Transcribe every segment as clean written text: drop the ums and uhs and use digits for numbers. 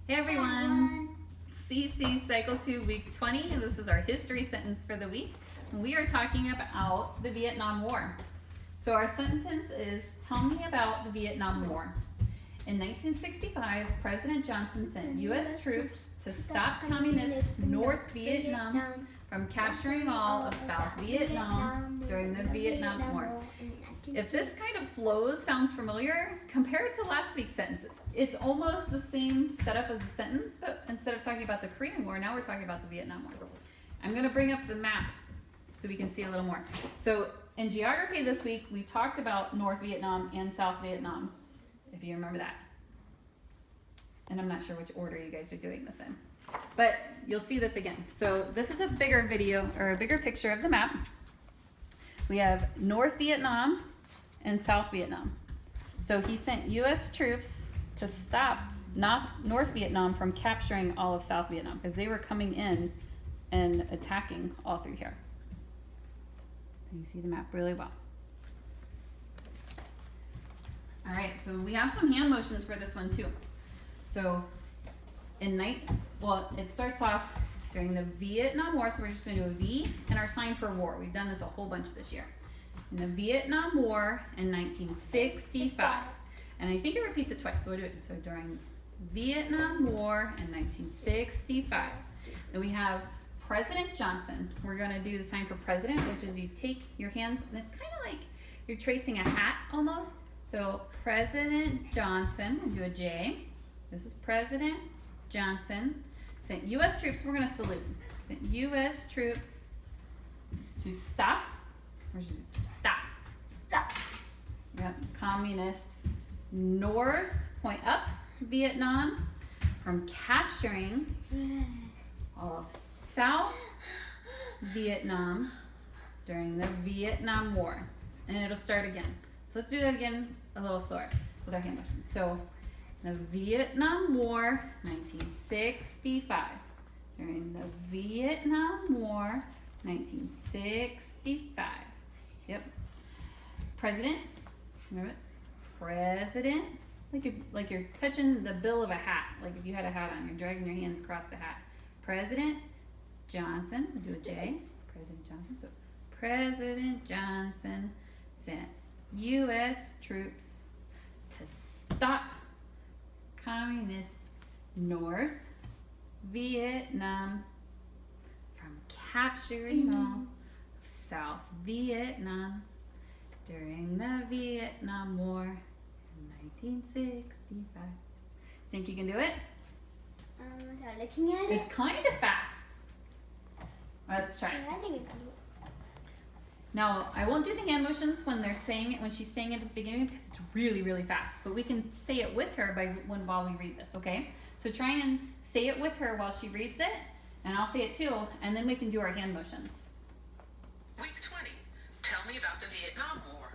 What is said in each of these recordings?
Hey everyone, CC Cycle 2 Week 20, and this is our history sentence for the week. We are talking about the Vietnam War. So our sentence is, tell me about the Vietnam War. In 1965, President Johnson sent U.S. troops to stop communist North Vietnam from capturing all of South Vietnam during the Vietnam War. If this kind of flows sounds familiar, compare it to last week's sentences. It's almost the same setup as the sentence, but instead of talking about the Korean War, now we're talking about the Vietnam War. I'm going to bring up the map so we can see a little more. So in geography this week, we talked about North Vietnam and South Vietnam, if you remember that. And I'm not sure which order you guys are doing this in, but you'll see this again. So this is a bigger video, or a bigger picture of the map. We have North Vietnam and South Vietnam. So he sent U.S. troops to stop North Vietnam from capturing all of South Vietnam because they were coming in and attacking all through here. You see the map really well. All right, so we have some hand motions for this one too. So it starts off during the Vietnam War, so we're just going to do a V and our sign for war. We've done this a whole bunch this year. In the Vietnam War in 1965. And I think it repeats it twice, so we'll do it. So during Vietnam War in 1965. Then we have President Johnson. We're going to do the sign for president, which is you take your hands, and it's kind of like you're tracing a hat almost. So President Johnson, we'll do a J. This is President Johnson. Sent U.S. troops, we're going to salute. Sent U.S. troops to stop. Stop. Stop. Yep, communist North, point up, Vietnam from capturing all of South Vietnam during the Vietnam War. And it'll start again. So let's do that again a little slower with our hand motions. So the Vietnam War, 1965. During the Vietnam War, 1965. Yep. President, remember it? President, like you're touching the bill of a hat. Like if you had a hat on, you're dragging your hands across the hat. President Johnson, we'll do a J. President Johnson. So President Johnson sent U.S. troops to stop communist North Vietnam from capturing all of South Vietnam during the Vietnam War in 1965. Think you can do it? Without looking at it? It's kind of fast. Let's try it. I think I can do it. Now, I won't do the hand motions when they're saying it, when she's saying it at the beginning, because it's really, really fast. But we can say it with her while we read this, okay? So try and say it with her while she reads it, and I'll say it too, and then we can do our hand motions. Week 20. Tell me about the Vietnam War.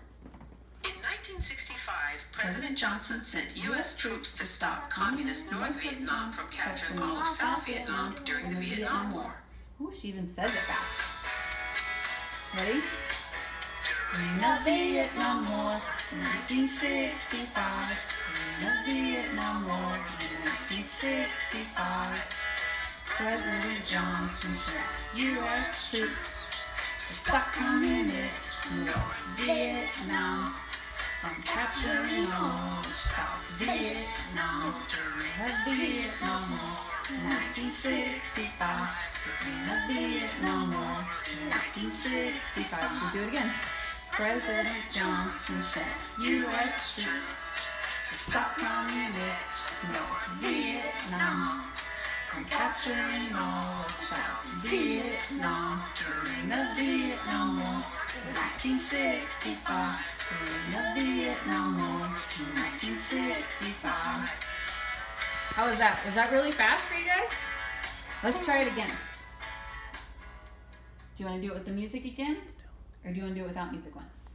In 1965, President Johnson sent U.S. troops to stop communist North Vietnam from capturing all of South Vietnam during the Vietnam War. Ooh, she even says it fast. Ready? During the Vietnam War in 1965. During the Vietnam War in 1965. President Johnson sent U.S. troops to stop communist North Vietnam from capturing all of South Vietnam during the Vietnam War in 1965. During the Vietnam War in 1965. We'll do it again. President Johnson sent U.S. troops to stop communist North Vietnam from capturing all of South Vietnam during the Vietnam War in 1965. During the Vietnam War in 1965. How was that? Was that really fast for you guys? Let's try it again. Do you want to do it with the music again? Or do you want to do it without music once?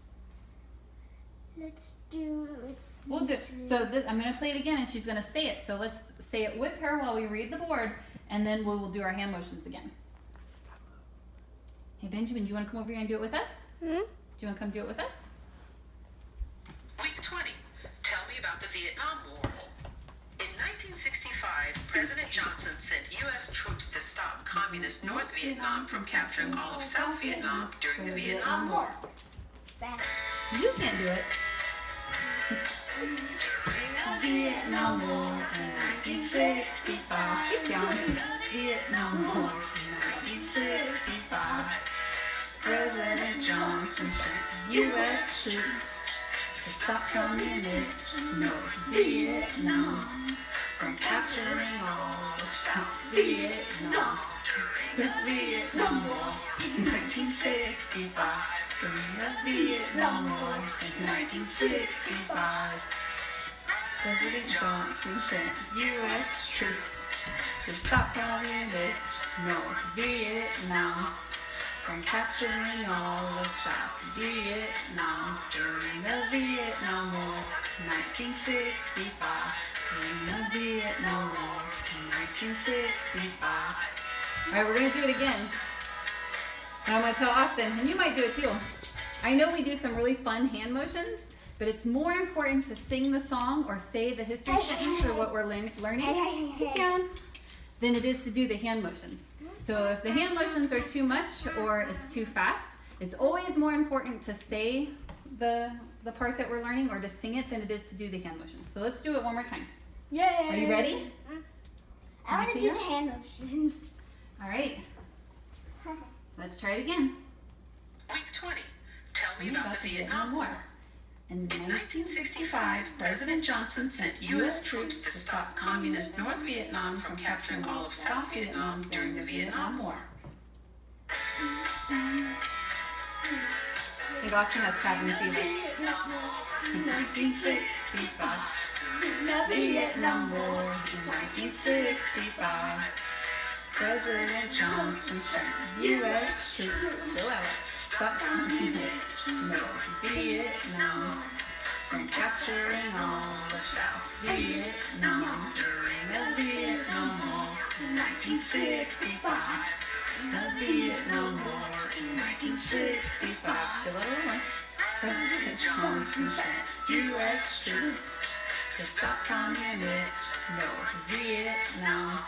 Let's do it with We'll do it. So I'm going to play it again and she's going to say it. So let's say it with her while we read the board and then we'll do our hand motions again. Hey Benjamin, do you want to come over here and do it with us? Do you want to come do it with us? Week 20. Tell me about the Vietnam War. In 1965, 1965, President Johnson sent U.S. troops to stop Communist North Vietnam from capturing all of South Vietnam during the Vietnam War. Back. You can't do it. Vietnam War in 1965. Keep going. Vietnam War in 1965. President Johnson sent U.S. troops to stop communist North Vietnam from capturing all of South Vietnam. The Vietnam War in 1965. During the Vietnam War in 1965. President Johnson sent U.S. troops to stop communist North Vietnam from capturing all of South Vietnam during the Vietnam War in 1965. During the Vietnam War in 1965. All right, we're gonna do it again. And I'm gonna tell Austin, and you might do it too. I know we do some really fun hand motions, but it's more important to sing the song or say the history sentence or what we're learning Get down. than it is to do the hand motions. So if the hand motions are too much or it's too fast, it's always more important to say the part that we're learning or to sing it than it is to do the hand motions. So let's do it one more time. Yay. Are you ready? I want to see do her? the hand motions. All right, let's try it again. Week 20. Tell me about the Vietnam War. And In 1965, President Johnson sent U.S. troops to stop Communist North Vietnam from capturing all of South Vietnam during the Vietnam War. I think Austin has cabin fever. In 1965. The Vietnam War in 1965. President Johnson sent U.S. troops to Chill out. stop communist North Vietnam from capturing all of South Vietnam during the Vietnam War in 1965. The Vietnam War in 1965. Chill out a little more. President Johnson sent U.S. troops to stop communist North Vietnam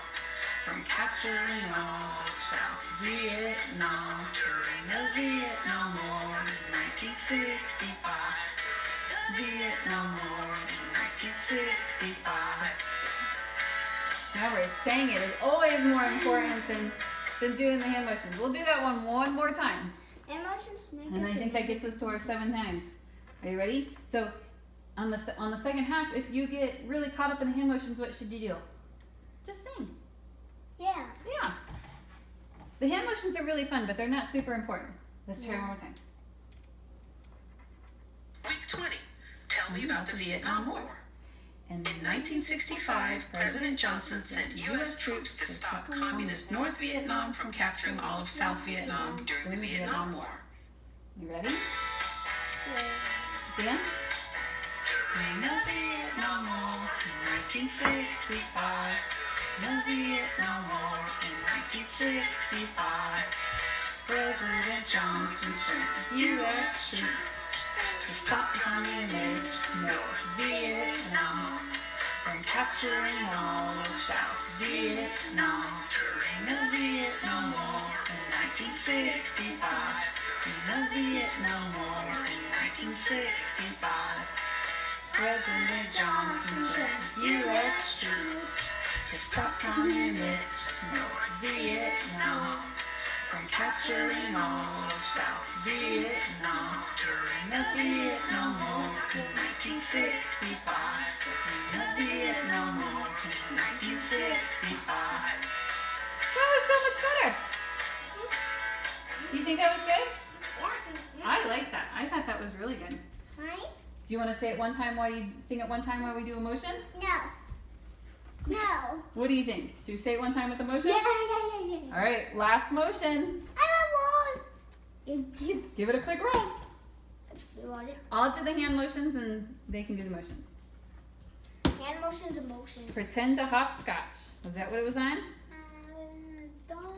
from capturing all of South Vietnam during the Vietnam War in 1965. Vietnam War in 1965. Remember, saying it is always more important than doing the hand motions. We'll do that one more time. Emotions make And I think that gets us to our 7 times. Are you ready? So on the second half, if you get really caught up in the hand motions, what should you do? Just sing. Yeah. Yeah. The hand motions are really fun, but they're not super important. Let's try one more time. Week 20. Tell me about the Vietnam War. And In 1965, President Johnson sent U.S. troops to stop Communist North Vietnam from capturing all of South Vietnam during the Vietnam War. you ready? Dan? In the Vietnam War in 1965. The Vietnam War in 1965. President Johnson sent U.S. troops to stop communist North Vietnam from capturing all of South Vietnam during the Vietnam War in 1965. In the Vietnam War in 1965. President Johnson sent U.S. troops to stop communist North Vietnam from capturing all of South Vietnam during the Vietnam War in 1965. In the Vietnam War in 1965. That was so much better. Do you think that was good? I like that. I thought that was really good. Right? Do you want to say it one time while you sing it one time while we do emotion? No. No. What do you think? Should we say it one time with emotion? Yeah. All right, last motion. I want more. Give it a quick roll. You want it? I'll do the hand motions and they can do the motion. Hand motions, emotions. Pretend to hopscotch. Was that what it was on?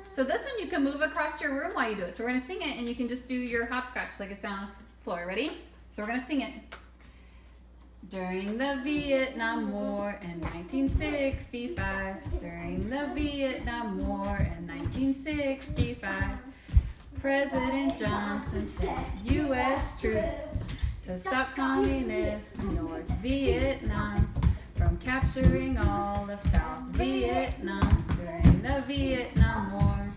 So this one you can move across your room while you do it. So we're gonna sing it and you can just do your hopscotch like it's down on the floor. Ready? So we're gonna sing it. During the Vietnam War in 1965. During the Vietnam War in 1965. President Johnson sent U.S. troops to stop communist North Vietnam from capturing all of South Vietnam during the Vietnam War.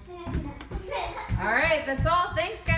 All right, that's all. Thanks, guys.